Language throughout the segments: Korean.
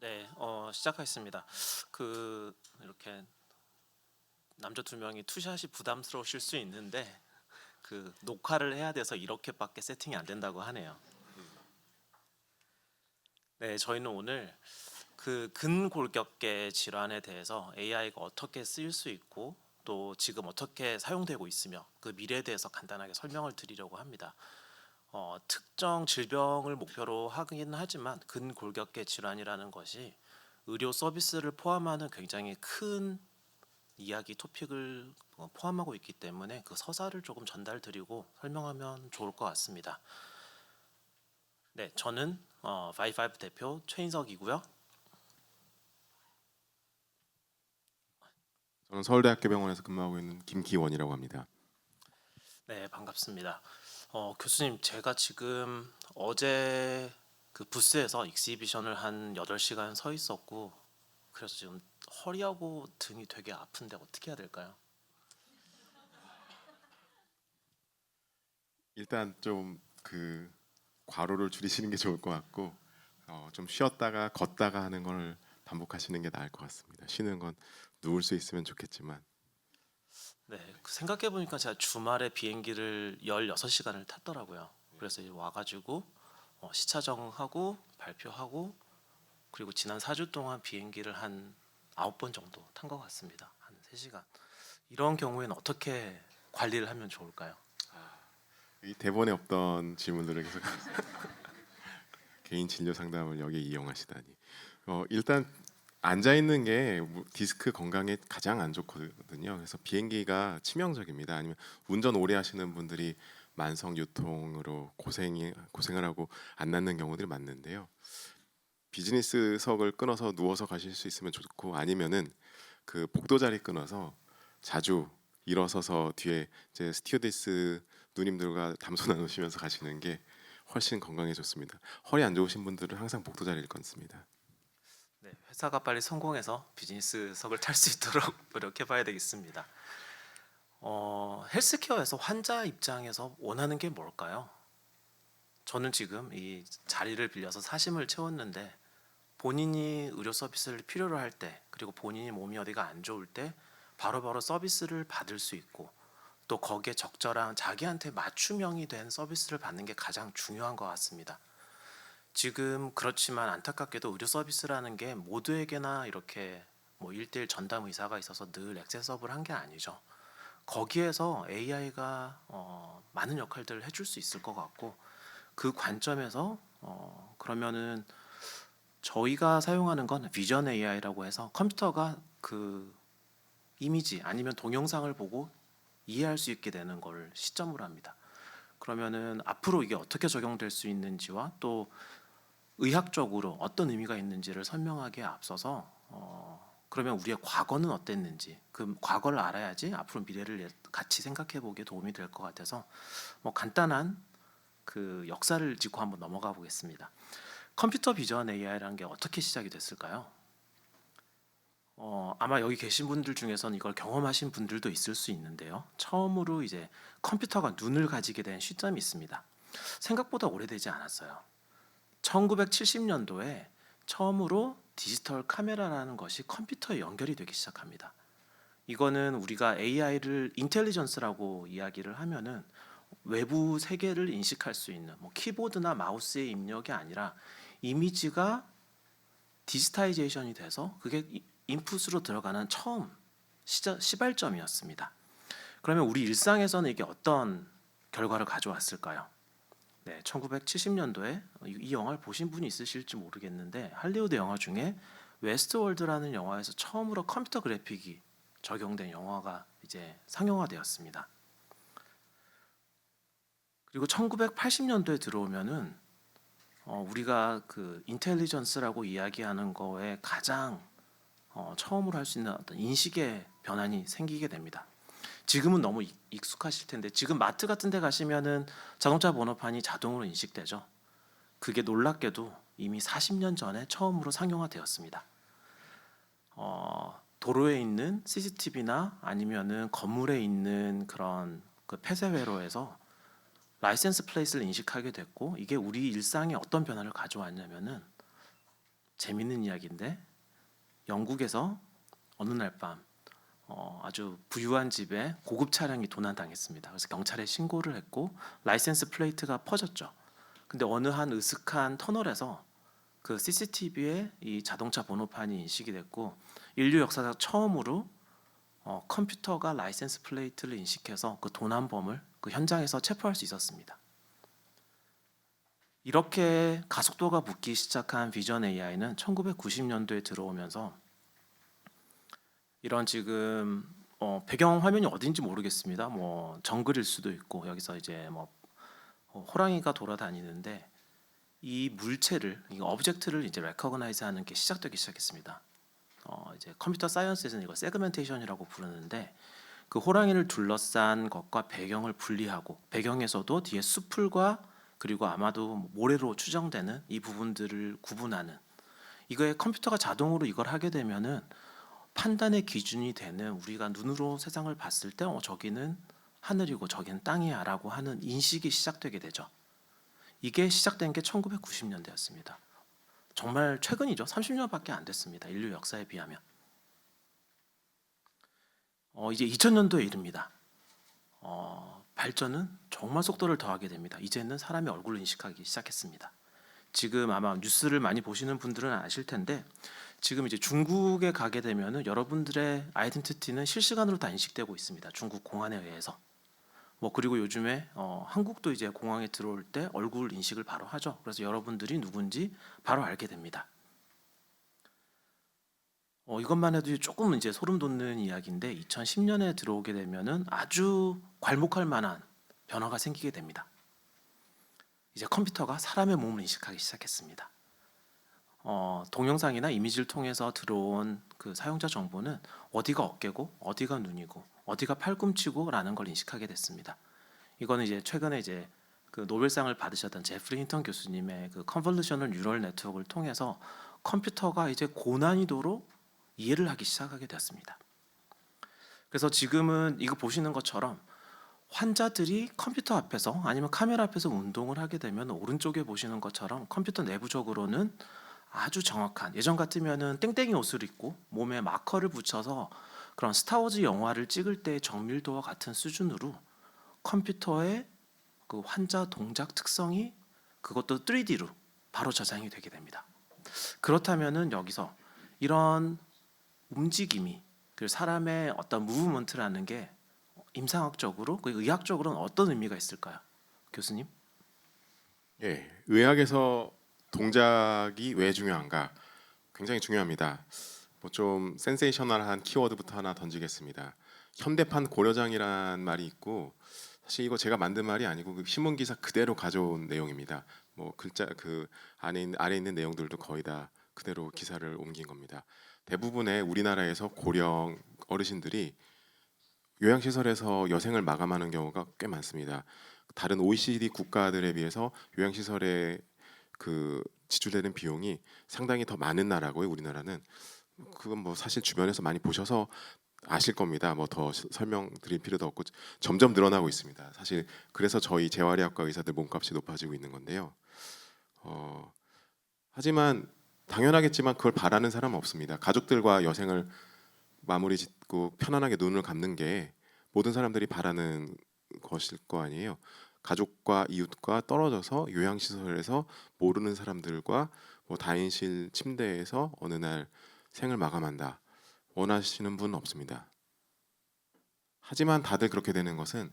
네, 시작하겠습니다. 이렇게 남자 두 명이 투샷이 부담스러우실 수 있는데 녹화를 해야 돼서 이렇게밖에 세팅이 안 된다고 하네요. 네, 저희는 오늘 근골격계 질환에 대해서 AI가 어떻게 쓰일 수 있고 또 지금 어떻게 사용되고 있으며 그 미래에 대해서 간단하게 설명을 드리려고 합니다. 특정 질병을 목표로 하긴 하지만 근골격계 질환이라는 것이 의료 서비스를 포함하는 굉장히 큰 이야기 토픽을 포함하고 있기 때문에 그 서사를 조금 전달드리고 설명하면 좋을 것 같습니다. 네, 저는 바이파이브 대표 최인석이고요. 저는 서울대학교 병원에서 근무하고 있는 김기원이라고 합니다. 네, 반갑습니다. 교수님, 제가 지금 어제 그 부스에서 익시비션을 한 8시간 서 있었고 그래서 지금 허리하고 등이 되게 아픈데 어떻게 해야 될까요? 일단 좀 그 과로를 줄이시는 게 좋을 것 같고 좀 쉬었다가 걷다가 하는 걸 반복하시는 게 나을 것 같습니다. 쉬는 건 누울 수 있으면 좋겠지만 네, 생각해 보니까 제가 주말에 비행기를 16시간을 탔더라고요. 그래서 이제 와가지고 시차정하고 발표하고 그리고 지난 4주 동안 비행기를 한 9번 정도 탄 것 같습니다. 한 3시간. 이런 경우에는 어떻게 관리를 하면 좋을까요? 이 대본에 없던 질문들을 계속 개인 진료 상담을 여기에 이용하시다니. 일단 앉아 있는 게 디스크 건강에 가장 안 좋거든요. 그래서 비행기가 치명적입니다. 아니면 운전 오래 하시는 분들이 만성 유통으로 고생을 하고 안 낫는 경우들이 많는데요. 비즈니스석을 끊어서 누워서 가실 수 있으면 좋고 아니면은 그 복도 자리 끊어서 자주 일어서서 뒤에 이제 스튜어디스 누님들과 담소 나누시면서 가시는 게 훨씬 건강에 좋습니다. 허리 안 좋으신 분들은 항상 복도 자리를 끊습니다. 네, 회사가 빨리 성공해서 비즈니스석을 탈 수 있도록 노력해 봐야 되겠습니다. 헬스케어에서 환자 입장에서 원하는 게 뭘까요? 저는 지금 이 자리를 빌려서 사심을 채웠는데 본인이 의료 서비스를 필요로 할 때, 그리고 본인이 몸이 어디가 안 좋을 때 바로바로 서비스를 받을 수 있고 또 거기에 적절한 자기한테 맞춤형이 된 서비스를 받는 게 가장 중요한 것 같습니다. 지금 그렇지만 안타깝게도 의료 서비스라는 게 모두에게나 이렇게 뭐 1대1 전담 의사가 있어서 늘 액세서블한 게 아니죠. 거기에서 AI가 많은 역할들을 해줄 수 있을 것 같고 그 관점에서 그러면은 저희가 사용하는 건 비전 AI라고 해서 컴퓨터가 그 이미지 아니면 동영상을 보고 이해할 수 있게 되는 걸 시점으로 합니다. 그러면은 앞으로 이게 어떻게 적용될 수 있는지와 또 의학적으로 어떤 의미가 있는지를 설명하기에 앞서서 그러면 우리의 과거는 어땠는지 그 과거를 알아야지 앞으로 미래를 같이 생각해 보기에 도움이 될 것 같아서 뭐 간단한 그 역사를 짚고 한번 넘어가 보겠습니다. 컴퓨터 비전 AI라는 게 어떻게 시작이 됐을까요? 아마 여기 계신 분들 중에서는 이걸 경험하신 분들도 있을 수 있는데요. 처음으로 이제 컴퓨터가 눈을 가지게 된 시점이 있습니다. 생각보다 오래되지 않았어요. 1970년도에 처음으로 디지털 카메라라는 것이 컴퓨터에 연결이 되기 시작합니다. 이거는 우리가 AI를 인텔리전스라고 이야기를 하면은 외부 세계를 인식할 수 있는 뭐 키보드나 마우스의 입력이 아니라 이미지가 디지타이제이션이 돼서 그게 인풋으로 들어가는 처음 시발점이었습니다. 그러면 우리 일상에서는 이게 어떤 결과를 가져왔을까요? 네, 1970년도에 이 영화를 보신 분이 있으실지 모르겠는데 할리우드 영화 중에 웨스트월드라는 영화에서 처음으로 컴퓨터 그래픽이 적용된 영화가 이제 상영화되었습니다. 그리고 1980년도에 들어오면은 우리가 그 인텔리전스라고 이야기하는 거에 가장 처음으로 할 수 있는 어떤 인식의 변환이 생기게 됩니다. 지금은 너무 익숙하실 텐데 지금 마트 같은 데 가시면은 자동차 번호판이 자동으로 인식되죠. 그게 놀랍게도 이미 40년 전에 처음으로 상용화되었습니다. 도로에 있는 CCTV나 아니면은 건물에 있는 그런 그 폐쇄회로에서 라이센스 플레이트를 인식하게 됐고 이게 우리 일상에 어떤 변화를 가져왔냐면은 재밌는 이야기인데 영국에서 어느 날 밤 아주 부유한 집에 고급 차량이 도난당했습니다. 그래서 경찰에 신고를 했고 라이센스 플레이트가 퍼졌죠. 근데 어느 한 으슥한 터널에서 그 CCTV에 이 자동차 번호판이 인식이 됐고 인류 역사상 처음으로 컴퓨터가 라이센스 플레이트를 인식해서 그 도난범을 그 현장에서 체포할 수 있었습니다. 이렇게 가속도가 붙기 시작한 비전 AI는 1990년도에 들어오면서 이런 지금 배경 화면이 어딘지 모르겠습니다. 뭐 정글일 수도 있고 여기서 이제 뭐 호랑이가 돌아다니는데 이 물체를 이 오브젝트를 이제 레커그나이즈하는 게 시작되기 시작했습니다. 이제 컴퓨터 사이언스에서는 이걸 세그멘테이션이라고 부르는데 그 호랑이를 둘러싼 것과 배경을 분리하고 배경에서도 뒤에 숲풀과 그리고 아마도 모래로 추정되는 이 부분들을 구분하는 이거에 컴퓨터가 자동으로 이걸 하게 되면은 판단의 기준이 되는 우리가 눈으로 세상을 봤을 때 저기는 하늘이고 저기는 땅이야라고 하는 인식이 시작되게 되죠. 이게 시작된 게 1990년대였습니다. 정말 최근이죠. 30년밖에 안 됐습니다. 인류 역사에 비하면. 이제 2000년도에 이릅니다. 발전은 정말 속도를 더하게 됩니다. 이제는 사람의 얼굴을 인식하기 시작했습니다. 지금 아마 뉴스를 많이 보시는 분들은 아실 텐데 지금 이제 중국에 가게 되면은 여러분들의 아이덴티티는 실시간으로 다 인식되고 있습니다. 중국 공안에 의해서. 그리고 요즘에 한국도 이제 공항에 들어올 때 얼굴 인식을 바로 하죠. 그래서 여러분들이 누군지 바로 알게 됩니다. 이것만 해도 조금 이제 소름 돋는 이야기인데 2010년에 들어오게 되면은 아주 괄목할 만한 변화가 생기게 됩니다. 이제 컴퓨터가 사람의 몸을 인식하기 시작했습니다. 동영상이나 이미지를 통해서 들어온 그 사용자 정보는 어디가 어깨고 어디가 눈이고 어디가 팔꿈치고라는 걸 인식하게 됐습니다. 이거는 이제 최근에 이제 그 노벨상을 받으셨던 제프리 힌턴 교수님의 그 컨볼루셔널 뉴럴 네트워크를 통해서 컴퓨터가 이제 고난이도로 이해를 하기 시작하게 되었습니다. 그래서 지금은 이거 보시는 것처럼 환자들이 컴퓨터 앞에서 아니면 카메라 앞에서 운동을 하게 되면 오른쪽에 보시는 것처럼 컴퓨터 내부적으로는 아주 정확한 예전 같으면은 땡땡이 옷을 입고 몸에 마커를 붙여서 그런 스타워즈 영화를 찍을 때의 정밀도와 같은 수준으로 컴퓨터의 그 환자 동작 특성이 그것도 3D로 바로 저장이 되게 됩니다. 그렇다면은 여기서 이런 움직임이 그 사람의 어떤 무브먼트라는 게 임상학적으로 그 의학적으로는 어떤 의미가 있을까요, 교수님? 예, 의학에서 동작이 왜 중요한가? 굉장히 중요합니다. 뭐 좀 센세이셔널한 키워드부터 하나 던지겠습니다. 현대판 고려장이란 말이 있고 사실 이거 제가 만든 말이 아니고 그 신문 기사 그대로 가져온 내용입니다. 뭐 글자 그 아래 있는 내용들도 거의 다 그대로 기사를 옮긴 겁니다. 대부분의 우리나라에서 고령 어르신들이 요양시설에서 여생을 마감하는 경우가 꽤 많습니다. 다른 OECD 국가들에 비해서 요양시설에 그 지출되는 비용이 상당히 더 많은 나라고요. 우리나라는 그건 뭐 사실 주변에서 많이 보셔서 아실 겁니다. 뭐 더 설명드릴 필요도 없고 점점 늘어나고 있습니다. 사실 그래서 저희 재활의학과 의사들 몸값이 높아지고 있는 건데요. 하지만 당연하겠지만 그걸 바라는 사람은 없습니다. 가족들과 여생을 마무리 짓고 편안하게 눈을 감는 게 모든 사람들이 바라는 것일 거 아니에요. 가족과 이웃과 떨어져서 요양시설에서 모르는 사람들과 뭐 다인실 침대에서 어느 날 생을 마감한다. 원하시는 분은 없습니다. 하지만 다들 그렇게 되는 것은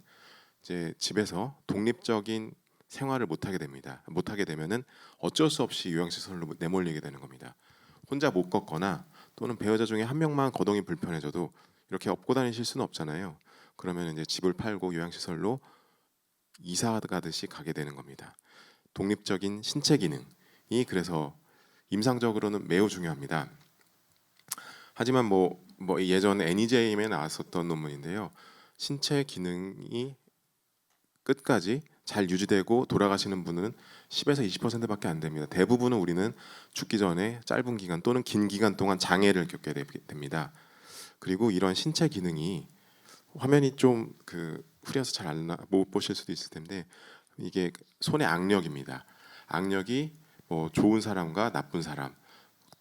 이제 집에서 독립적인 생활을 못하게 됩니다. 못하게 되면은 어쩔 수 없이 요양시설로 내몰리게 되는 겁니다. 혼자 못 걷거나 또는 배우자 중에 한 명만 거동이 불편해져도 이렇게 업고 다니실 수는 없잖아요. 그러면 이제 집을 팔고 요양시설로 이사 가듯이 가게 되는 겁니다. 독립적인 신체 기능이 그래서 임상적으로는 매우 중요합니다. 하지만 뭐 예전 NEJM에 나왔었던 논문인데요. 신체 기능이 끝까지 잘 유지되고 돌아가시는 분은 10에서 20%밖에 안 됩니다. 대부분은 우리는 죽기 전에 짧은 기간 또는 긴 기간 동안 장애를 겪게 됩니다. 그리고 이런 신체 기능이 화면이 좀 흐려서 잘 못 보실 수도 있을 텐데 이게 손의 악력입니다. 악력이 뭐 좋은 사람과 나쁜 사람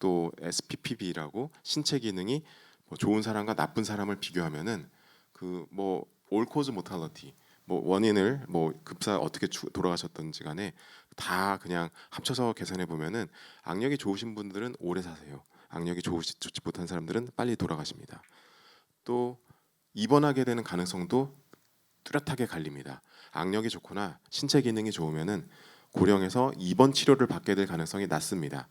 또 SPPB라고 신체 기능이 뭐 좋은 사람과 나쁜 사람을 비교하면은 그 뭐 올 코즈 모탈리티 뭐 원인을 뭐 급사 어떻게 돌아가셨던지 간에 다 그냥 합쳐서 계산해 보면은 악력이 좋으신 분들은 오래 사세요. 악력이 좋지 못한 사람들은 빨리 돌아가십니다. 또 입원하게 되는 가능성도 뚜렷하게 갈립니다. 악력이 좋거나 신체 기능이 좋으면은 고령에서 입원 치료를 받게 될 가능성이 낮습니다.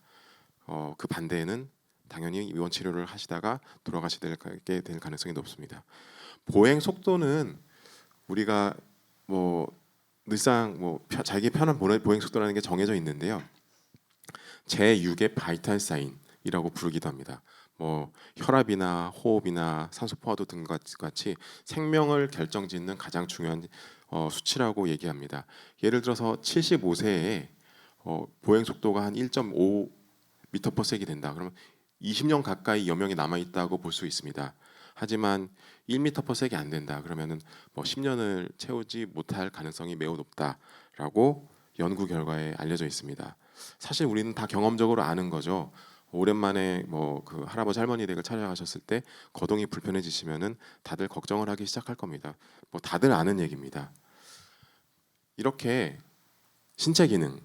그 반대에는 당연히 입원 치료를 하시다가 돌아가시게 될 가능성이 높습니다. 보행 속도는 우리가 뭐 늘상 뭐 자기 편한 보행 속도라는 게 정해져 있는데요. 제6의 바이탈 사인이라고 부르기도 합니다. 뭐 혈압이나 호흡이나 산소 포화도 등과 같이 생명을 결정짓는 가장 중요한 수치라고 얘기합니다. 예를 들어서 75세에 보행 속도가 한 1.5m/s이 된다. 그러면 20년 가까이 여명이 남아 있다고 볼 수 있습니다. 하지만 1m/s이 안 된다. 그러면은 뭐 10년을 채우지 못할 가능성이 매우 높다라고 연구 결과에 알려져 있습니다. 사실 우리는 다 경험적으로 아는 거죠. 오랜만에 뭐 그 할아버지 할머니 댁을 찾아가셨을 때 거동이 불편해지시면은 다들 걱정을 하기 시작할 겁니다. 뭐 다들 아는 얘기입니다. 이렇게 신체 기능,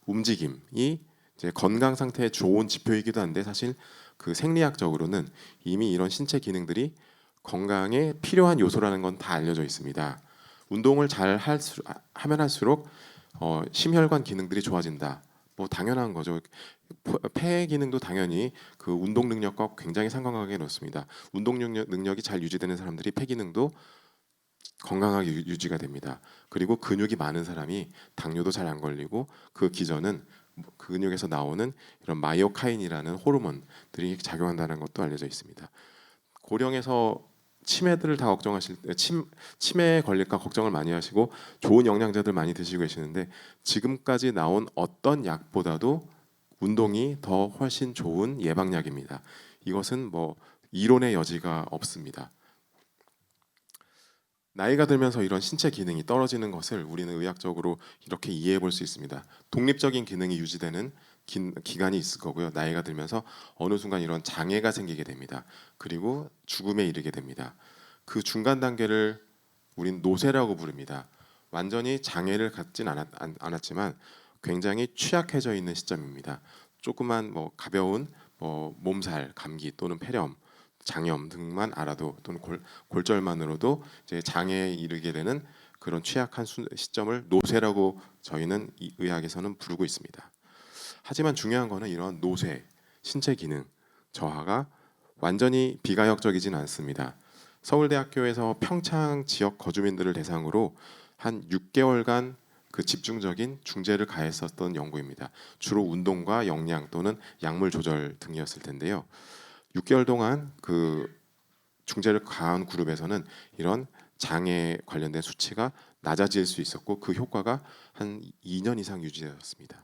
움직임이 이제 건강 상태의 좋은 지표이기도 한데 사실 그 생리학적으로는 이미 이런 신체 기능들이 건강에 필요한 요소라는 건 다 알려져 있습니다. 운동을 잘 하면 할수록 심혈관 기능들이 좋아진다. 뭐 당연한 거죠. 폐 기능도 당연히 그 운동 능력과 굉장히 상관관계가 높습니다. 운동 능력이 잘 유지되는 사람들이 폐 기능도 건강하게 유지가 됩니다. 그리고 근육이 많은 사람이 당뇨도 잘 안 걸리고 그 기전은 근육에서 나오는 이런 마이오카인이라는 호르몬들이 작용한다는 것도 알려져 있습니다. 고령에서 치매들을 다 걱정하실 때 치매에 걸릴까 걱정을 많이 하시고 좋은 영양제들 많이 드시고 계시는데 지금까지 나온 어떤 약보다도 운동이 더 훨씬 좋은 예방약입니다. 이것은 뭐 이론의 여지가 없습니다. 나이가 들면서 이런 신체 기능이 떨어지는 것을 우리는 의학적으로 이렇게 이해해 볼 수 있습니다. 독립적인 기능이 유지되는 기간이 있을 거고요. 나이가 들면서 어느 순간 이런 장애가 생기게 됩니다. 그리고 죽음에 이르게 됩니다. 그 중간 단계를 우린 노쇠라고 부릅니다. 완전히 장애를 갖진 않았지만 굉장히 취약해져 있는 시점입니다. 조그만 뭐 가벼운 뭐 몸살, 감기 또는 폐렴, 장염 등만 알아도 또는 골절만으로도 이제 장애에 이르게 되는 그런 취약한 시점을 노쇠라고 저희는 의학에서는 부르고 있습니다. 하지만 중요한 거는 이런 노쇠, 신체 기능 저하가 완전히 비가역적이진 않습니다. 서울대학교에서 평창 지역 거주민들을 대상으로 한 6개월간 그 집중적인 중재를 가했었던 연구입니다. 주로 운동과 영양 또는 약물 조절 등이었을 텐데요. 6개월 동안 그 중재를 가한 그룹에서는 이런 장애 관련된 수치가 낮아질 수 있었고 그 효과가 한 2년 이상 유지되었습니다.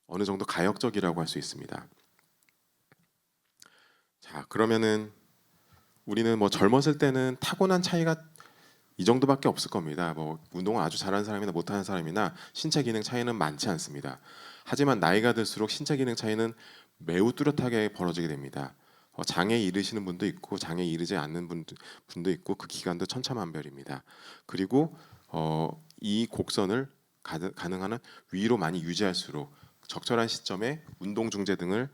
어느 정도 가역적이라고 할 수 있습니다. 자, 그러면은 우리는 뭐 젊었을 때는 타고난 차이가 이 정도밖에 없을 겁니다. 뭐 운동을 아주 잘하는 사람이나 못하는 사람이나 신체 기능 차이는 많지 않습니다. 하지만 나이가 들수록 신체 기능 차이는 매우 뚜렷하게 벌어지게 됩니다. 장애에 이르시는 분도 있고 장애에 이르지 않는 분도 있고 그 기간도 천차만별입니다. 그리고 이 곡선을 가능한 위로 많이 유지할수록 적절한 시점에 운동 중재 등을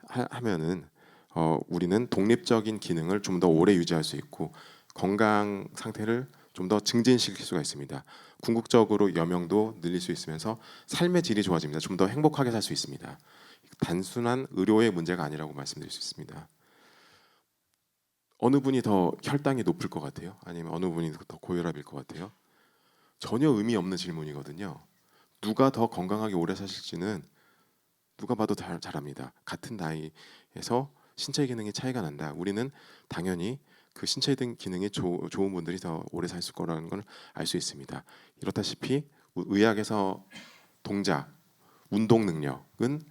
하면은 우리는 독립적인 기능을 좀 더 오래 유지할 수 있고 건강 상태를 좀 더 증진시킬 수가 있습니다. 궁극적으로 여명도 늘릴 수 있으면서 삶의 질이 좋아집니다. 좀 더 행복하게 살 수 있습니다. 단순한 의료의 문제가 아니라고 말씀드릴 수 있습니다. 어느 분이 더 혈당이 높을 것 같아요? 아니면 어느 분이 더 고혈압일 것 같아요? 전혀 의미 없는 질문이거든요. 누가 더 건강하게 오래 사실지는 누가 봐도 잘합니다. 같은 나이에서 신체 기능이 차이가 난다. 우리는 당연히 그 신체 기능이 좋은 분들이 더 오래 살 거라는 걸 알 수 있습니다. 이렇다시피 의학에서 동작, 운동 능력은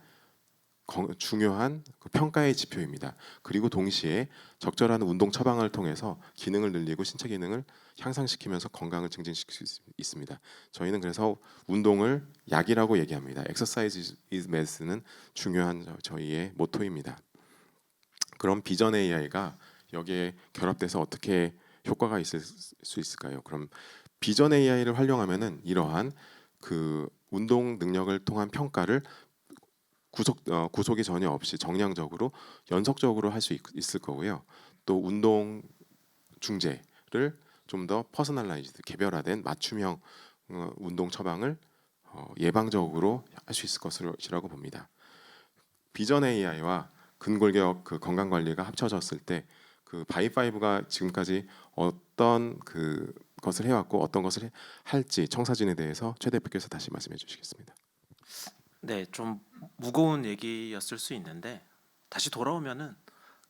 중요한 그 평가의 지표입니다. 그리고 동시에 적절한 운동 처방을 통해서 기능을 늘리고 신체 기능을 향상시키면서 건강을 증진시킬 수 있습니다. 저희는 그래서 운동을 약이라고 얘기합니다. Exercise is medicine은 중요한 저희의 모토입니다. 그럼 비전 AI가 여기에 결합돼서 어떻게 효과가 있을 수 있을까요? 그럼 비전 AI를 활용하면은 이러한 그 운동 능력을 통한 평가를 구속이 전혀 없이 정량적으로 연속적으로 할 수 있을 거고요. 또 운동 중재를 좀 더 퍼스널라이즈드 개별화된 맞춤형 운동 처방을 예방적으로 할 수 있을 것이라고 봅니다. 비전 AI와 근골격 그 건강 관리가 합쳐졌을 때 그 바이파이브가 지금까지 어떤 그 것을 해왔고 어떤 것을 할지 청사진에 대해서 최 대표께서 다시 말씀해 주시겠습니다. 네, 좀 무거운 얘기였을 수 있는데 다시 돌아오면은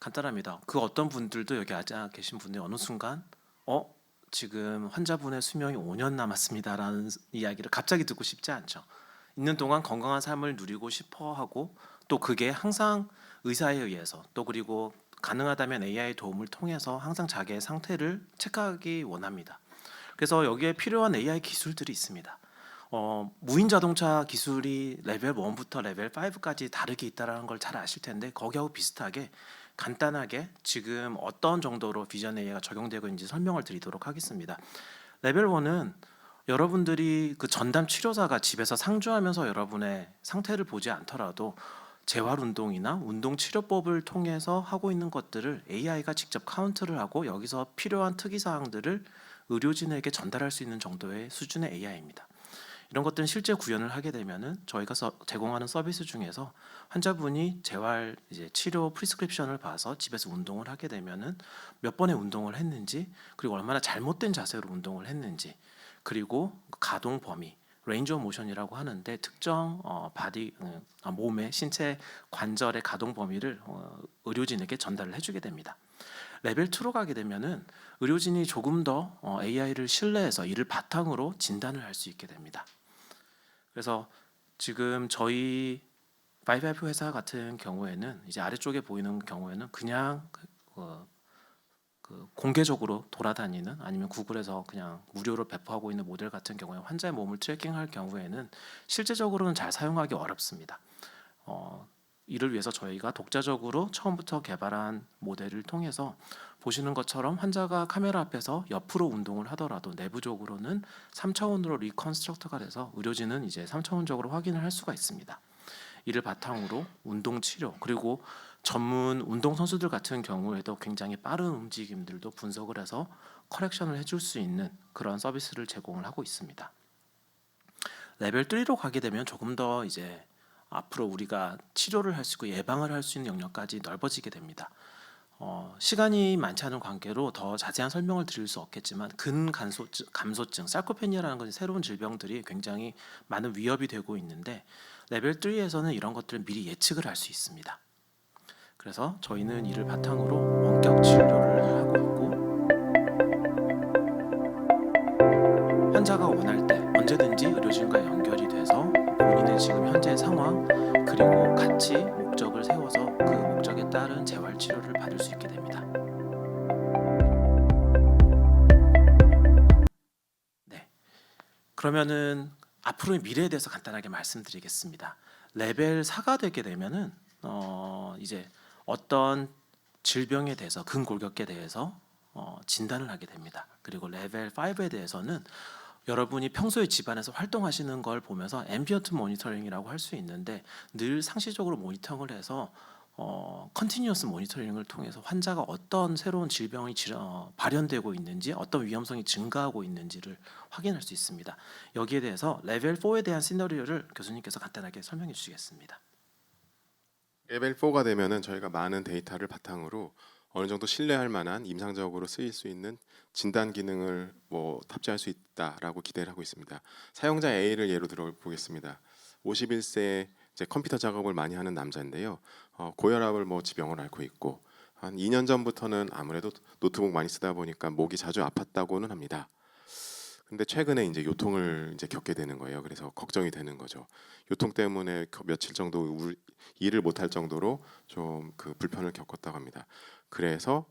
간단합니다. 그 어떤 분들도 여기 앉아 계신 분들이 어느 순간 지금 환자분의 수명이 5년 남았습니다라는 이야기를 갑자기 듣고 싶지 않죠. 있는 동안 건강한 삶을 누리고 싶어 하고 또 그게 항상 의사에 의해서 또 그리고 가능하다면 AI 도움을 통해서 항상 자기의 상태를 체크하기 원합니다. 그래서 여기에 필요한 AI 기술들이 있습니다. 무인 자동차 기술이 레벨 1부터 레벨 5까지 다르게 있다라는 걸 잘 아실 텐데 거기하고 비슷하게 간단하게 지금 어떤 정도로 비전 AI가 적용되고 있는지 설명을 드리도록 하겠습니다. 레벨 1은 여러분들이 그 전담 치료사가 집에서 상주하면서 여러분의 상태를 보지 않더라도 재활 운동이나 운동 치료법을 통해서 하고 있는 것들을 AI가 직접 카운트를 하고 여기서 필요한 특이 사항들을 의료진에게 전달할 수 있는 정도의 수준의 AI입니다. 이런 것들은 실제 구현을 하게 되면은 저희가 제공하는 서비스 중에서 환자분이 재활 이제 치료 프리스크립션을 봐서 집에서 운동을 하게 되면은 몇 번의 운동을 했는지 그리고 얼마나 잘못된 자세로 운동을 했는지 그리고 가동 범위 레인지 오브 모션이라고 하는데 특정 몸의 신체 관절의 가동 범위를 의료진에게 전달을 해주게 됩니다. 레벨 2로 가게 되면은 의료진이 조금 더 AI를 신뢰해서 이를 바탕으로 진단을 할 수 있게 됩니다. 그래서 지금 저희 바이바이프 회사 같은 경우에는 이제 아래쪽에 보이는 경우에는 그냥 공개적으로 돌아다니는 아니면 구글에서 그냥 무료로 배포하고 있는 모델 같은 경우에 환자의 몸을 트래킹할 경우에는 실제적으로는 잘 사용하기 어렵습니다. 이를 위해서 저희가 독자적으로 처음부터 개발한 모델을 통해서 보시는 것처럼 환자가 카메라 앞에서 옆으로 운동을 하더라도 내부적으로는 3차원으로 리컨스트럭트가 돼서 의료진은 이제 3차원적으로 확인을 할 수가 있습니다. 이를 바탕으로 운동 치료 그리고 전문 운동 선수들 같은 경우에도 굉장히 빠른 움직임들도 분석을 해서 커렉션을 해줄 수 있는 그런 서비스를 제공을 하고 있습니다. 레벨 3로 가게 되면 조금 더 이제 앞으로 우리가 치료를 할 수 있고 예방을 할 수 있는 영역까지 넓어지게 됩니다. 시간이 많지 않은 관계로 더 자세한 설명을 드릴 수 없겠지만 감소증, sarcopenia라는 것이 새로운 질병들이 굉장히 많은 위협이 되고 있는데 레벨 3에서는 이런 것들을 미리 예측을 할 수 있습니다. 그래서 저희는 이를 바탕으로 원격 치료를 하고 있고 환자가 원할 때 언제든지 의료진과 연결이 돼서 본인의 지금 현재 상황 그리고 같이 목적을 세워서 그 목적에 따른 재활 치료를 받을 수 있게 됩니다. 네. 그러면은 앞으로의 미래에 대해서 간단하게 말씀드리겠습니다. 레벨 4가 되게 되면은 이제 어떤 질병에 대해서 근골격계에 대해서 진단을 하게 됩니다. 그리고 레벨 5에 대해서는 여러분이 평소에 집안에서 활동하시는 걸 보면서 앰비언트 모니터링이라고 할 수 있는데 늘 상시적으로 모니터링을 해서 컨티뉴어스 모니터링을 통해서 환자가 어떤 새로운 질병이 발현되고 있는지 어떤 위험성이 증가하고 있는지를 확인할 수 있습니다. 여기에 대해서 레벨 4에 대한 시나리오를 교수님께서 간단하게 설명해 주시겠습니다. 레벨 4가 되면은 저희가 많은 데이터를 바탕으로 어느 정도 신뢰할 만한 임상적으로 쓰일 수 있는 진단 기능을 탑재할 수 있다라고 기대를 하고 있습니다. 사용자 A를 예로 들어 보겠습니다. 51세 이제 컴퓨터 작업을 많이 하는 남자인데요. 고혈압을 지병을 앓고 있고 한 2년 전부터는 아무래도 노트북 많이 쓰다 보니까 목이 자주 아팠다고는 합니다. 근데 최근에 이제 요통을 이제 겪게 되는 거예요. 그래서 걱정이 되는 거죠. 요통 때문에 며칠 정도 일을 못할 정도로 좀 그 불편을 겪었다고 합니다. 그래서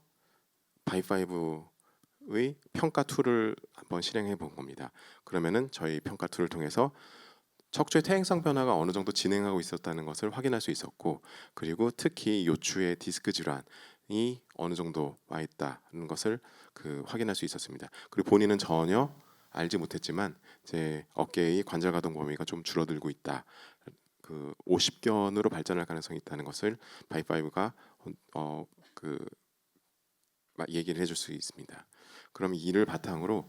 바이파이브의 평가 툴을 한번 실행해 본 겁니다. 그러면은 저희 평가 툴을 통해서 척추의 퇴행성 변화가 어느 정도 진행하고 있었다는 것을 확인할 수 있었고, 그리고 특히 요추의 디스크 질환이 어느 정도 와 있다는 것을 확인할 수 있었습니다. 그리고 본인은 전혀 알지 못했지만 제 어깨의 관절 가동 범위가 좀 줄어들고 있다. 50견으로 발전할 가능성이 있다는 것을 바이파이브가 얘기를 해줄 수 있습니다. 그럼 이를 바탕으로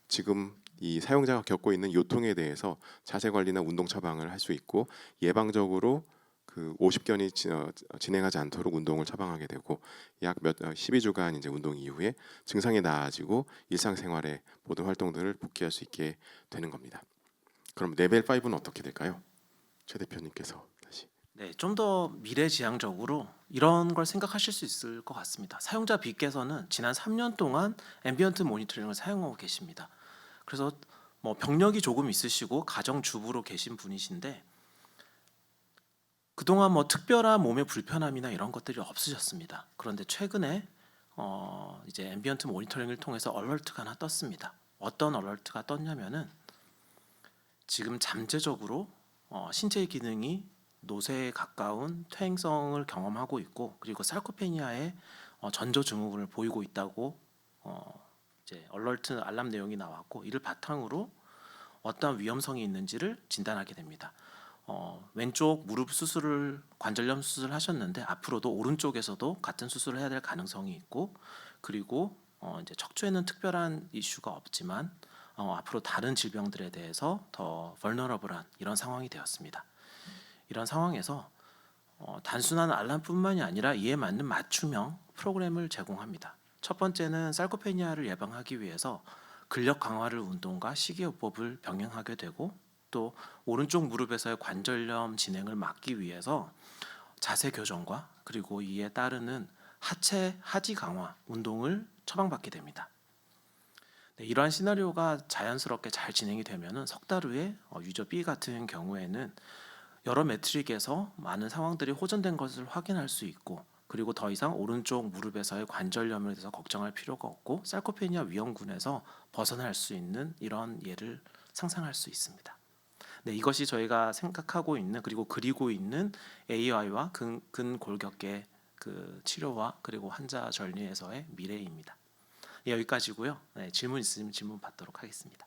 지금 이 사용자가 겪고 있는 요통에 대해서 자세 관리나 운동 처방을 할 수 있고, 예방적으로 50견이 진행하지 않도록 운동을 처방하게 되고, 약 12주간 이제 운동 이후에 증상이 나아지고 일상생활의 모든 활동들을 복귀할 수 있게 되는 겁니다. 그럼 레벨 5는 어떻게 될까요? 최 대표님께서 다시. 네, 좀 더 미래지향적으로 이런 걸 생각하실 수 있을 것 같습니다. 사용자 B께서는 지난 3년 동안 앰비언트 모니터링을 사용하고 계십니다. 그래서 뭐 병력이 조금 있으시고 가정주부로 계신 분이신데 그동안 뭐 특별한 몸의 불편함이나 이런 것들이 없으셨습니다. 그런데 최근에 이제 앰비언트 모니터링을 통해서 얼러트가 하나 떴습니다. 어떤 얼러트가 떴냐면은 지금 잠재적으로 신체 기능이 노쇠에 가까운 퇴행성을 경험하고 있고, 그리고 sarcopenia의 전조 증후군을 보이고 있다고 이제 얼러트 알람 내용이 나왔고, 이를 바탕으로 어떠한 위험성이 있는지를 진단하게 됩니다. 왼쪽 무릎 수술을 관절염 수술을 하셨는데 앞으로도 오른쪽에서도 같은 수술을 해야 될 가능성이 있고, 그리고 이제 척추에는 특별한 이슈가 없지만 앞으로 다른 질병들에 대해서 더 vulnerable한 이런 상황이 되었습니다. 이런 상황에서 단순한 알람뿐만이 아니라 이에 맞는 맞춤형 프로그램을 제공합니다. 첫 번째는 sarcopenia를 예방하기 위해서 근력 강화를 운동과 식이요법을 병행하게 되고, 또 오른쪽 무릎에서의 관절염 진행을 막기 위해서 자세 교정과 그리고 이에 따르는 하체 하지 강화 운동을 처방받게 됩니다. 네, 이러한 시나리오가 자연스럽게 잘 진행이 되면은 석 달 후에 유저 B 같은 경우에는 여러 매트릭에서 많은 상황들이 호전된 것을 확인할 수 있고, 그리고 더 이상 오른쪽 무릎에서의 관절염에 대해서 걱정할 필요가 없고 sarcopenia 위험군에서 벗어날 수 있는 이런 예를 상상할 수 있습니다. 네, 이것이 저희가 생각하고 있는 그리고 그리고 있는 AI와 근골격계 치료와 그리고 환자 전리에서의 미래입니다. 네, 여기까지고요. 네, 질문 있으면 질문 받도록 하겠습니다.